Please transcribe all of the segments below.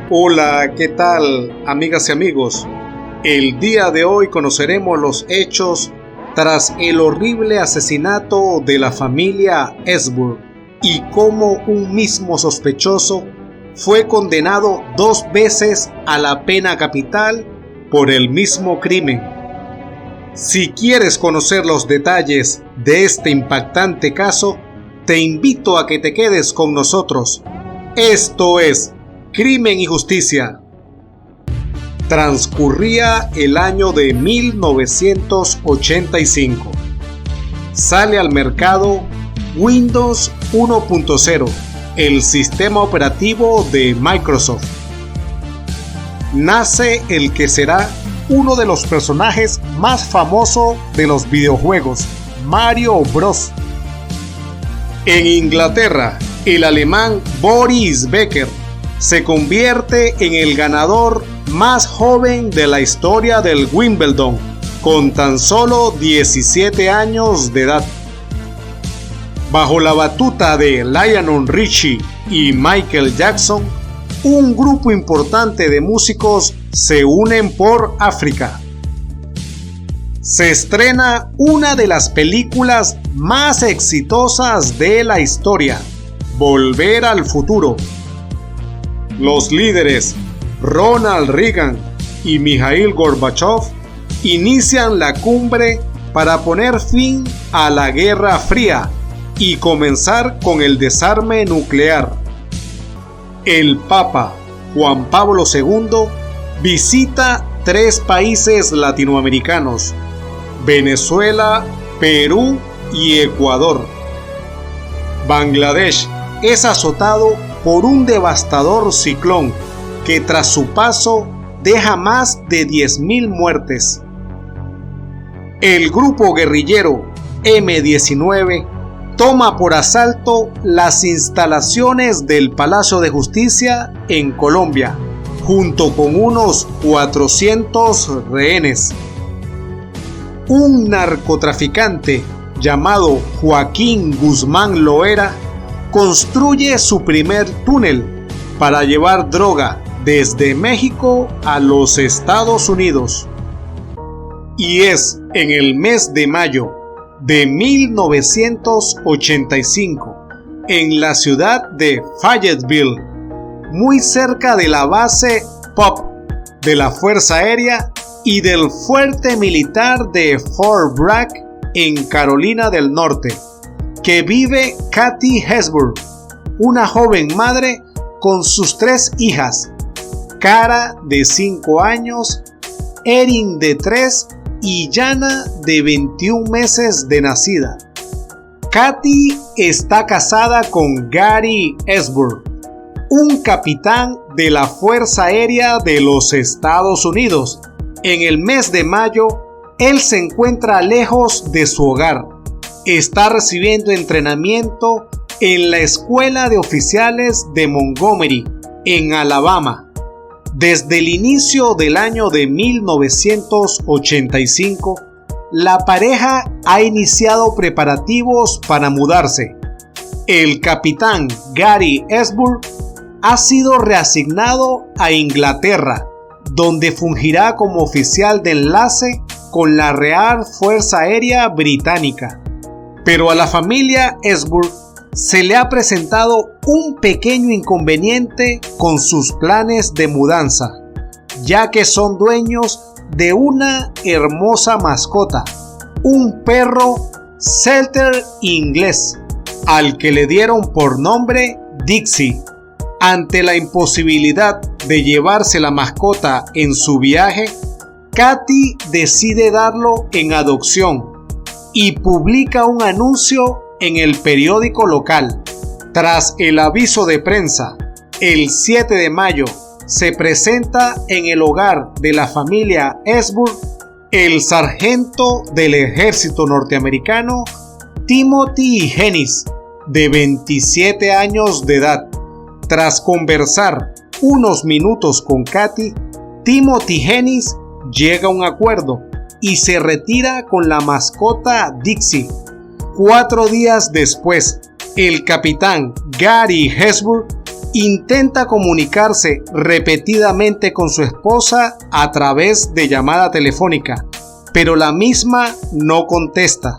Hola, ¿qué tal, amigas y amigos? El día de hoy conoceremos los hechos tras el horrible asesinato de la familia Ellsworth y cómo un mismo sospechoso fue condenado 2 veces a la pena capital por el mismo crimen. Si quieres conocer los detalles de este impactante caso, te invito a que te quedes con nosotros. Esto es Crimen y Justicia. Transcurría el año de 1985. Sale al mercado Windows 1.0, el sistema operativo de Microsoft. Nace el que será uno de los personajes más famosos de los videojuegos, Mario Bros. En Inglaterra, el alemán Boris Becker se convierte en el ganador más joven de la historia del Wimbledon, con tan solo 17 años de edad. Bajo la batuta de Lionel Richie y Michael Jackson, un grupo importante de músicos se unen por África. Se estrena una de las películas más exitosas de la historia, Volver al Futuro. Los líderes Ronald Reagan y Mikhail Gorbachev inician la cumbre para poner fin a la Guerra Fría y comenzar con el desarme nuclear. El Papa Juan Pablo II visita 3 países latinoamericanos: Venezuela, Perú y Ecuador. Bangladesh es azotado por un devastador ciclón que tras su paso deja más de 10.000 muertes. El grupo guerrillero M-19 toma por asalto las instalaciones del Palacio de Justicia en Colombia, junto con unos 400 rehenes. Un narcotraficante llamado Joaquín Guzmán Loera construye su primer túnel para llevar droga desde México a los Estados Unidos. Y es en el mes de mayo de 1985, en la ciudad de Fayetteville, muy cerca de la base POP de la Fuerza Aérea y del fuerte militar de Fort Bragg en Carolina del Norte, que vive Katy Ellsworth, una joven madre con sus 3 hijas, Cara de 5 años, Erin de 3 y Jana de 21 meses de nacida. Katy está casada con Gary Ellsworth, un capitán de la Fuerza Aérea de los Estados Unidos. En el mes de mayo, él se encuentra lejos de su hogar. Está recibiendo entrenamiento en la Escuela de Oficiales de Montgomery, en Alabama. Desde el inicio del año de 1985, la pareja ha iniciado preparativos para mudarse. El capitán Gary Ellsworth ha sido reasignado a Inglaterra, donde fungirá como oficial de enlace con la Real Fuerza Aérea Británica. Pero a la familia Ellsworth se le ha presentado un pequeño inconveniente con sus planes de mudanza, ya que son dueños de una hermosa mascota, un perro setter inglés, al que le dieron por nombre Dixie. Ante la imposibilidad de llevarse la mascota en su viaje, Katy decide darlo en adopción y publica un anuncio en el periódico local. Tras el aviso de prensa, el 7 de mayo se presenta en el hogar de la familia Ellsworth el sargento del ejército norteamericano Timothy Hennis, de 27 años de edad. Tras conversar unos minutos con Katy, Timothy Hennis llega a un acuerdo y se retira con la mascota Dixie. 4 días después, el capitán Gary Ellsworth Intenta comunicarse repetidamente con su esposa a través de llamada telefónica, pero la misma no contesta.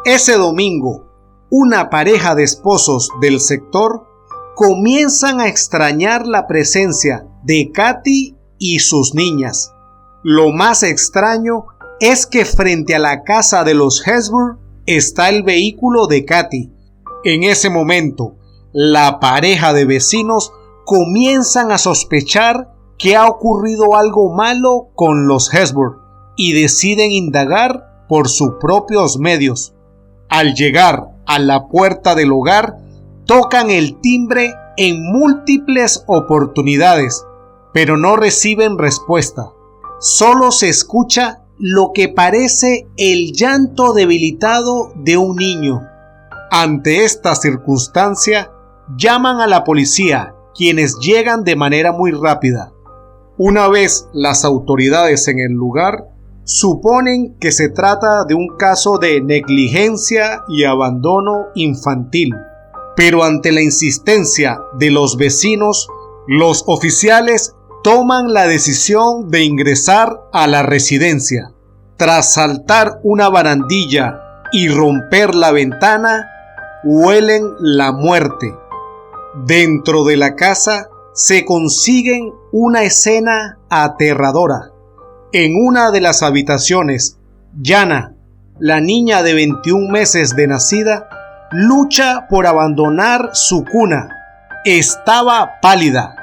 Ese domingo, una pareja de esposos del sector comienzan a extrañar la presencia de Kathy y sus niñas. Lo más extraño es que frente a la casa de los Hesburgh está el vehículo de Kathy. En ese momento, la pareja de vecinos comienzan a sospechar que ha ocurrido algo malo con los Hesburgh y deciden indagar por sus propios medios. Al llegar a la puerta del hogar, tocan el timbre en múltiples oportunidades, pero no reciben respuesta. Solo se escucha lo que parece el llanto debilitado de un niño. Ante esta circunstancia, llaman a la policía, quienes llegan de manera muy rápida. Una vez las autoridades en el lugar, suponen que se trata de un caso de negligencia y abandono infantil. Pero ante la insistencia de los vecinos, los oficiales toman la decisión de ingresar a la residencia. Tras saltar una barandilla y romper la ventana, huelen la muerte. Dentro de la casa se consiguen una escena aterradora. En una de las habitaciones, Jana, la niña de 21 meses de nacida, lucha por abandonar su cuna. Estaba pálida,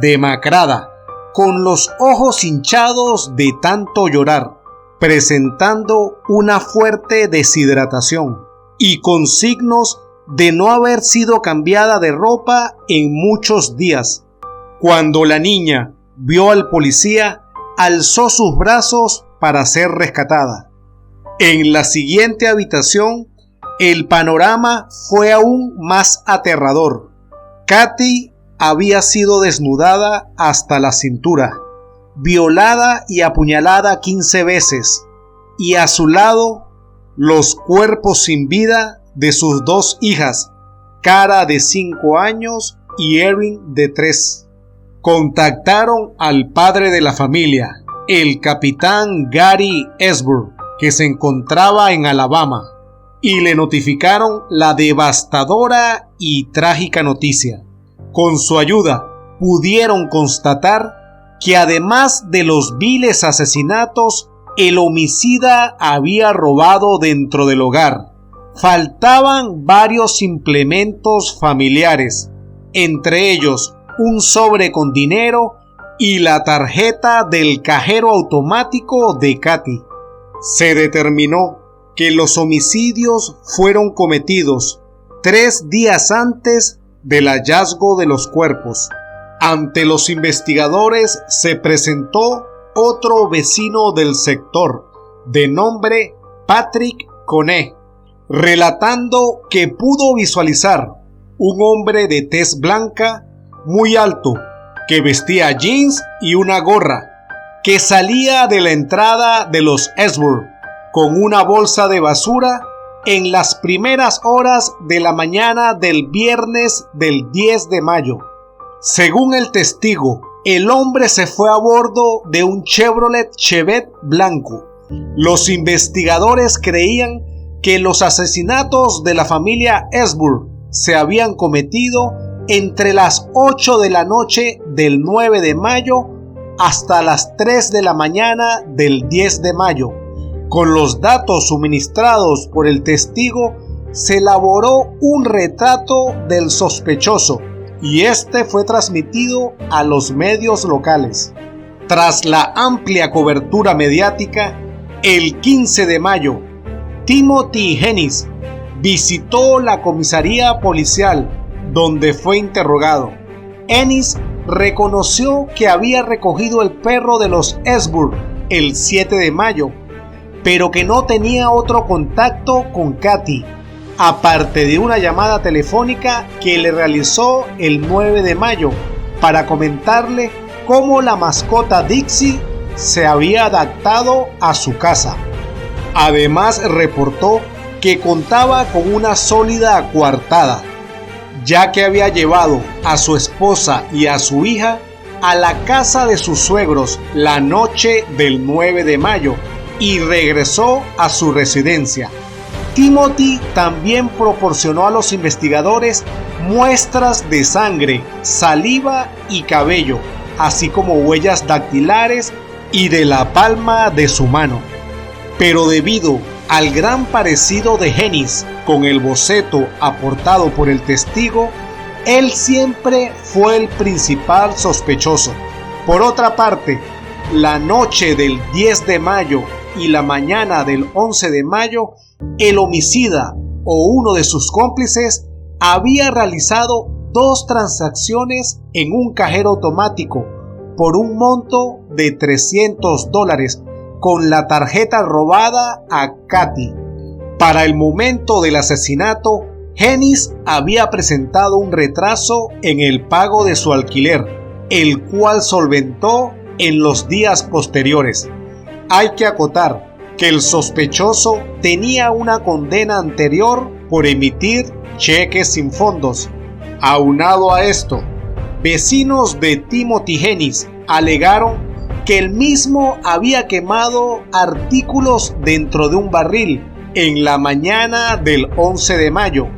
demacrada, con los ojos hinchados de tanto llorar, presentando una fuerte deshidratación y con signos de no haber sido cambiada de ropa en muchos días. Cuando la niña vio al policía, alzó sus brazos para ser rescatada. En la siguiente habitación, el panorama fue aún más aterrador. Kathy había sido desnudada hasta la cintura, violada y apuñalada 15 veces, y a su lado los cuerpos sin vida de sus dos hijas, Cara de 5 años y Erin de 3. Contactaron al padre de la familia, el capitán Gary Esburgh, que se encontraba en Alabama, y le notificaron la devastadora y trágica noticia. Con su ayuda, pudieron constatar que además de los viles asesinatos, el homicida había robado dentro del hogar. Faltaban varios implementos familiares, entre ellos un sobre con dinero y la tarjeta del cajero automático de Kathy. Se determinó que los homicidios fueron cometidos 3 días antes del hallazgo de los cuerpos. Ante los investigadores se presentó otro vecino del sector, de nombre Patrick Conné, relatando que pudo visualizar un hombre de tez blanca, muy alto, que vestía jeans y una gorra, que salía de la entrada de los Esburgh con una bolsa de basura en las primeras horas de la mañana del viernes del 10 de mayo. Según el testigo, el hombre se fue a bordo de un Chevrolet Chevette blanco. Los investigadores creían que los asesinatos de la familia Esburgh se habían cometido entre las 8 de la noche del 9 de mayo hasta las 3 de la mañana del 10 de mayo. Con los datos suministrados por el testigo, se elaboró un retrato del sospechoso y este fue transmitido a los medios locales. Tras la amplia cobertura mediática, el 15 de mayo, Timothy Hennis visitó la comisaría policial, donde fue interrogado. Hennis reconoció que había recogido el perro de los Esburgh el 7 de mayo, pero que no tenía otro contacto con Kathy, aparte de una llamada telefónica que le realizó el 9 de mayo para comentarle cómo la mascota Dixie se había adaptado a su casa. Además reportó que contaba con una sólida coartada. ya que había llevado a su esposa y a su hija a la casa de sus suegros la noche del 9 de mayo y regresó a su residencia. Timothy también proporcionó a los investigadores muestras de sangre, saliva y cabello, así como huellas dactilares y de la palma de su mano. Pero debido al gran parecido de Hennis con el boceto aportado por el testigo, él siempre fue el principal sospechoso. Por otra parte, la noche del 10 de mayo y la mañana del 11 de mayo, el homicida o uno de sus cómplices había realizado 2 transacciones en un cajero automático por un monto de $300 con la tarjeta robada a Kathy. Para el momento del asesinato, Hennis había presentado un retraso en el pago de su alquiler, el cual solventó en los días posteriores. Hay que acotar que el sospechoso tenía una condena anterior por emitir cheques sin fondos. Aunado a esto, vecinos de Timothy Hennis alegaron que él mismo había quemado artículos dentro de un barril en la mañana del 11 de mayo.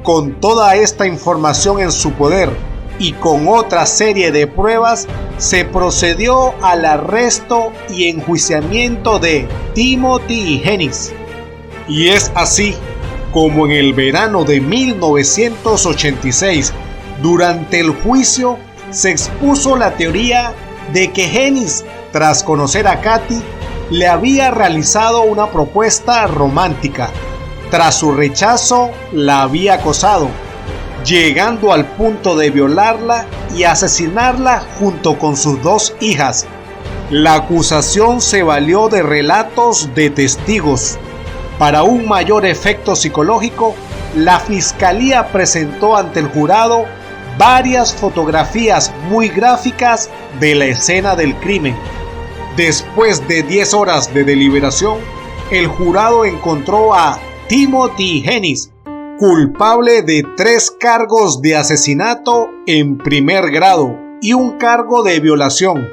Con toda esta información en su poder y con otra serie de pruebas, se procedió al arresto y enjuiciamiento de Timothy Hennis. Y es así como en el verano de 1986, durante el juicio, se expuso la teoría de que Hennis, tras conocer a Kathy, le había realizado una propuesta romántica. Tras su rechazo, la había acosado, llegando al punto de violarla y asesinarla junto con sus 2 hijas. La acusación se valió de relatos de testigos. Para un mayor efecto psicológico, la fiscalía presentó ante el jurado varias fotografías muy gráficas de la escena del crimen. Después de 10 horas de deliberación, el jurado encontró a Timothy Hennis culpable de 3 cargos de asesinato en primer grado y un cargo de violación,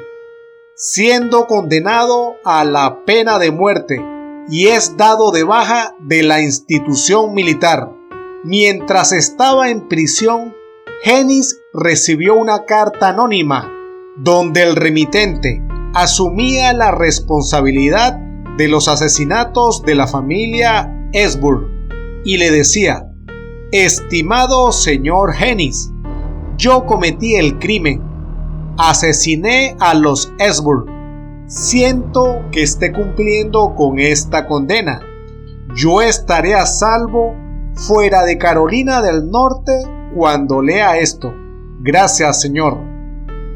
siendo condenado a la pena de muerte y es dado de baja de la institución militar. Mientras estaba en prisión, Hennis recibió una carta anónima donde el remitente asumía la responsabilidad de los asesinatos de la familia Esbur y le decía: estimado señor Hennis, yo cometí el crimen, asesiné a los Esbur, siento que esté cumpliendo con esta condena, yo estaré a salvo fuera de Carolina del Norte cuando lea esto, gracias señor.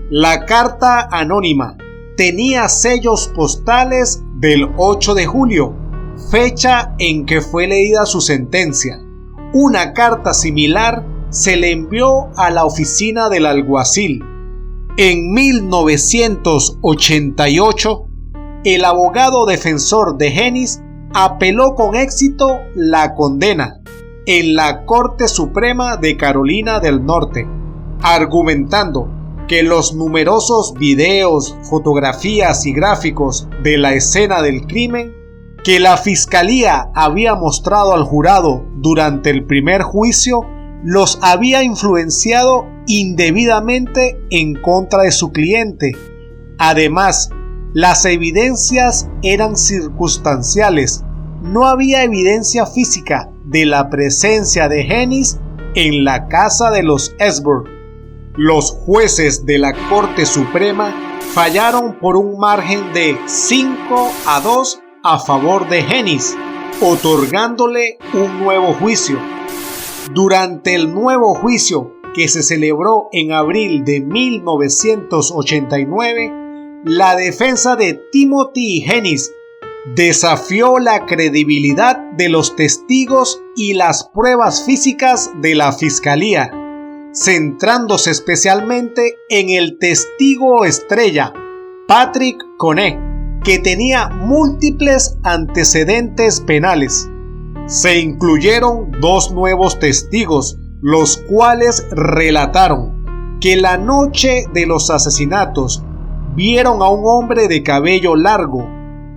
La carta anónima tenía sellos postales del 8 de julio, fecha en que fue leída su sentencia. Una carta similar se le envió a la oficina del alguacil. En 1988, el abogado defensor de Hennis apeló con éxito la condena en la Corte Suprema de Carolina del Norte, argumentando que los numerosos videos, fotografías y gráficos de la escena del crimen que la fiscalía había mostrado al jurado durante el primer juicio los había influenciado indebidamente en contra de su cliente. Además, las evidencias eran circunstanciales. No había evidencia física de la presencia de Hennis en la casa de los Esbur. Los jueces de la Corte Suprema fallaron por un margen de 5-2 a favor de Hennis, otorgándole un nuevo juicio. Durante el nuevo juicio, que se celebró en abril de 1989, la defensa de Timothy Hennis desafió la credibilidad de los testigos y las pruebas físicas de la fiscalía, centrándose especialmente en el testigo estrella, Patrick Conner, que tenía múltiples antecedentes penales. Se incluyeron 2 nuevos testigos los cuales relataron que la noche de los asesinatos vieron a un hombre de cabello largo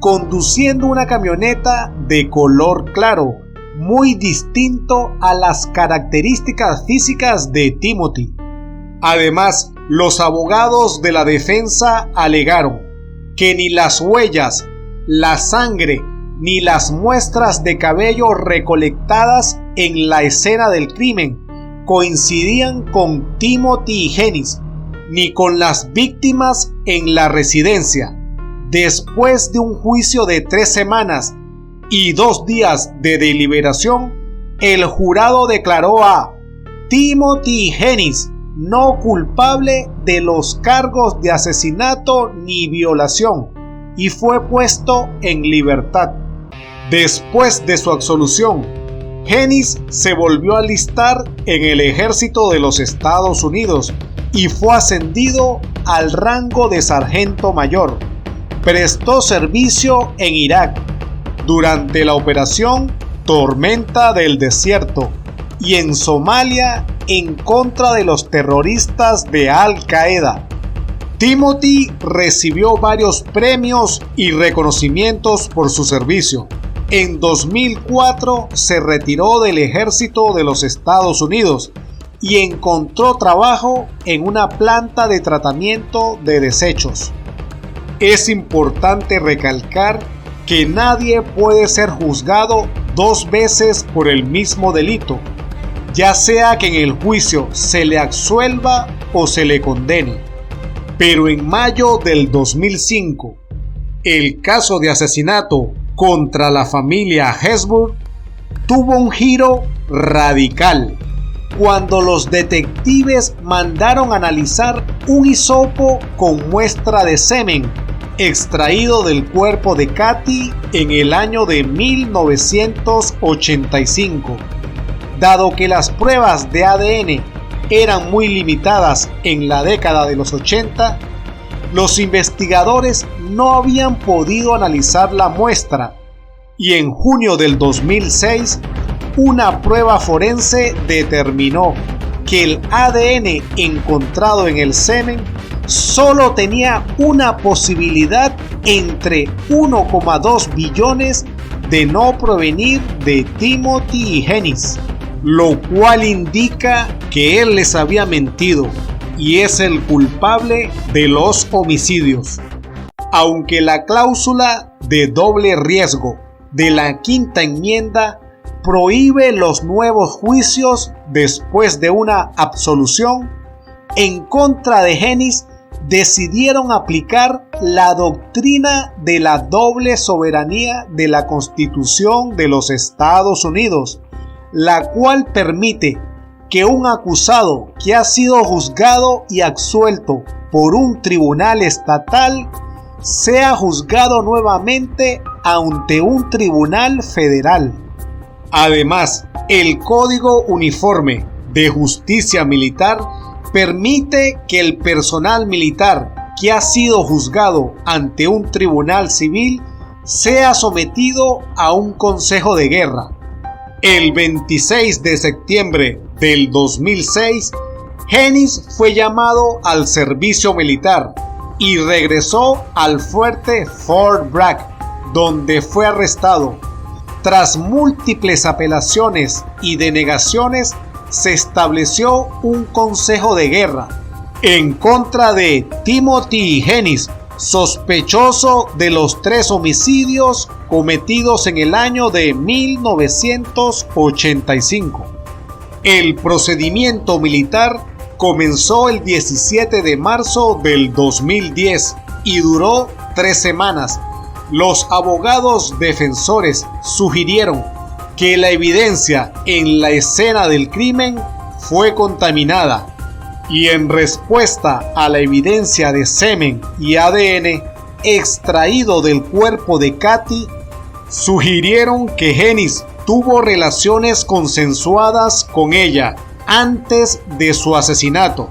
conduciendo una camioneta de color claro, muy distinto a las características físicas de Timothy. Además, los abogados de la defensa alegaron que ni las huellas, la sangre, ni las muestras de cabello recolectadas en la escena del crimen coincidían con Timothy y Hennis, ni con las víctimas en la residencia. Después de un juicio de 3 semanas y 2 días de deliberación, el jurado declaró a Timothy Hennis no culpable de los cargos de asesinato ni violación y fue puesto en libertad. Después de su absolución, Hennis se volvió a alistar en el ejército de los Estados Unidos y fue ascendido al rango de sargento mayor. Prestó servicio en Irak durante la operación Tormenta del Desierto y en Somalia en contra de los terroristas de Al-Qaeda. Timothy recibió varios premios y reconocimientos por su servicio. En 2004 se retiró del ejército de los Estados Unidos y encontró trabajo en una planta de tratamiento de desechos. Es importante recalcar que nadie puede ser juzgado 2 veces por el mismo delito, ya sea que en el juicio se le absuelva o se le condene. Pero en mayo del 2005, el caso de asesinato contra la familia Hesburgh tuvo un giro radical cuando los detectives mandaron analizar un hisopo con muestra de semen extraído del cuerpo de Katie en el año de 1985. Dado que las pruebas de ADN eran muy limitadas en la década de los 80, los investigadores no habían podido analizar la muestra y en junio del 2006 una prueba forense determinó que el ADN encontrado en el semen solo tenía una posibilidad entre 1,2 billones de no provenir de Timothy y Hennis, lo cual indica que él les había mentido y es el culpable de los homicidios. Aunque la cláusula de doble riesgo de la Quinta Enmienda prohíbe los nuevos juicios después de una absolución, en contra de Hennis decidieron aplicar la doctrina de la doble soberanía de la Constitución de los Estados Unidos, la cual permite que un acusado que ha sido juzgado y absuelto por un tribunal estatal sea juzgado nuevamente ante un tribunal federal. Además, el Código Uniforme de Justicia Militar permite que el personal militar que ha sido juzgado ante un tribunal civil sea sometido a un consejo de guerra. El 26 de septiembre del 2006, Hennis fue llamado al servicio militar y regresó al fuerte Fort Bragg, donde fue arrestado. Tras múltiples apelaciones y denegaciones, se estableció un consejo de guerra en contra de Timothy Hennis, sospechoso de los 3 homicidios cometidos en el año de 1985. El procedimiento militar comenzó el 17 de marzo del 2010 y duró 3 semanas. Los abogados defensores sugirieron que la evidencia en la escena del crimen fue contaminada y en respuesta a la evidencia de semen y ADN extraído del cuerpo de Katie, sugirieron que Hennis tuvo relaciones consensuadas con ella antes de su asesinato.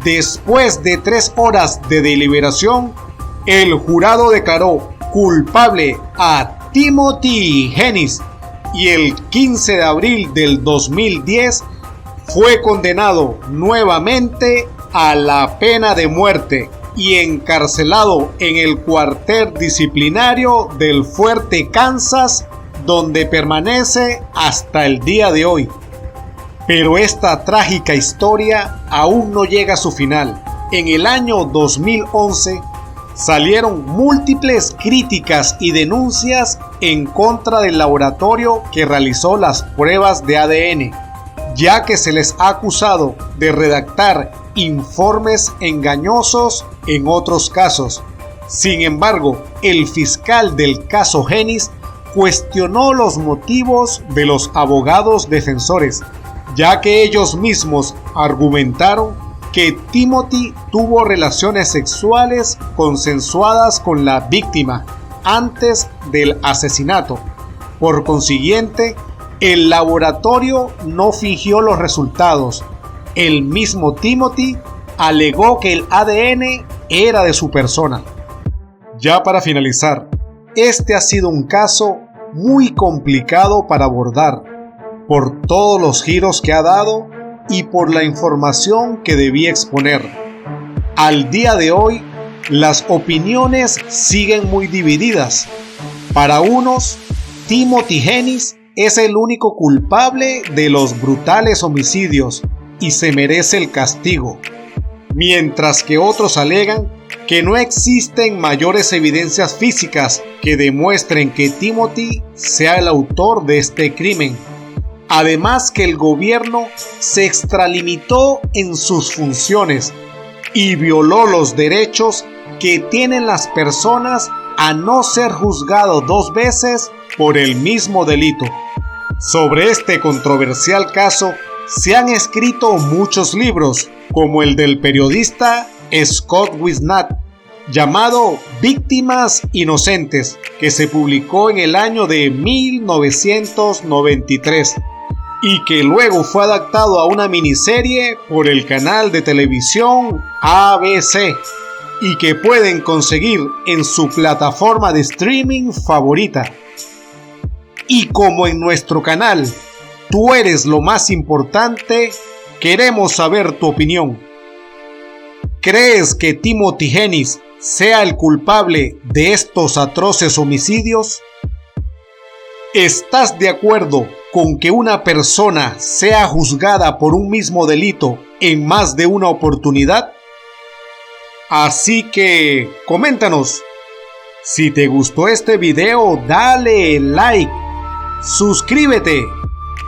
Después de 3 horas de deliberación, el jurado declaró culpable a Timothy Hennis y el 15 de abril del 2010 fue condenado nuevamente a la pena de muerte y encarcelado en el cuartel disciplinario del Fuerte Kansas, donde permanece hasta el día de hoy. Pero esta trágica historia aún no llega a su final. En el año 2011 salieron múltiples críticas y denuncias en contra del laboratorio que realizó las pruebas de ADN, ya que se les ha acusado de redactar informes engañosos en otros casos. Sin embargo, el fiscal del caso Genis cuestionó los motivos de los abogados defensores, ya que ellos mismos argumentaron que Timothy tuvo relaciones sexuales consensuadas con la víctima antes del asesinato. Por consiguiente, el laboratorio no fingió los resultados. El mismo Timothy alegó que el ADN era de su persona. Ya para finalizar, este ha sido un caso muy complicado para abordar, por todos los giros que ha dado y por la información que debía exponer. Al día de hoy, las opiniones siguen muy divididas. Para unos, Timothy Genis es el único culpable de los brutales homicidios y se merece el castigo, mientras que otros alegan que no existen mayores evidencias físicas que demuestren que Timothy sea el autor de este crimen. Además que el gobierno se extralimitó en sus funciones y violó los derechos que tienen las personas a no ser juzgado 2 veces por el mismo delito. Sobre este controversial caso se han escrito muchos libros, como el del periodista Scott Wisnat, llamado Víctimas Inocentes, que se publicó en el año de 1993 y que luego fue adaptado a una miniserie por el canal de televisión ABC y que pueden conseguir en su plataforma de streaming favorita. Y como en nuestro canal Tú eres lo más importante, queremos saber tu opinión. ¿Crees que Timothy Genis sea el culpable de estos atroces homicidios? ¿Estás de acuerdo con que una persona sea juzgada por un mismo delito en más de una oportunidad? Así que, coméntanos. Si te gustó este video, dale like, suscríbete.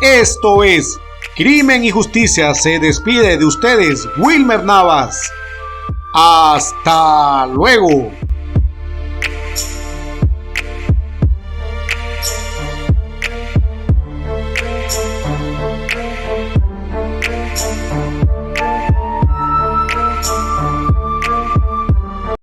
Esto es Crimen y Justicia. Se despide de ustedes Wilmer Navas. Hasta luego.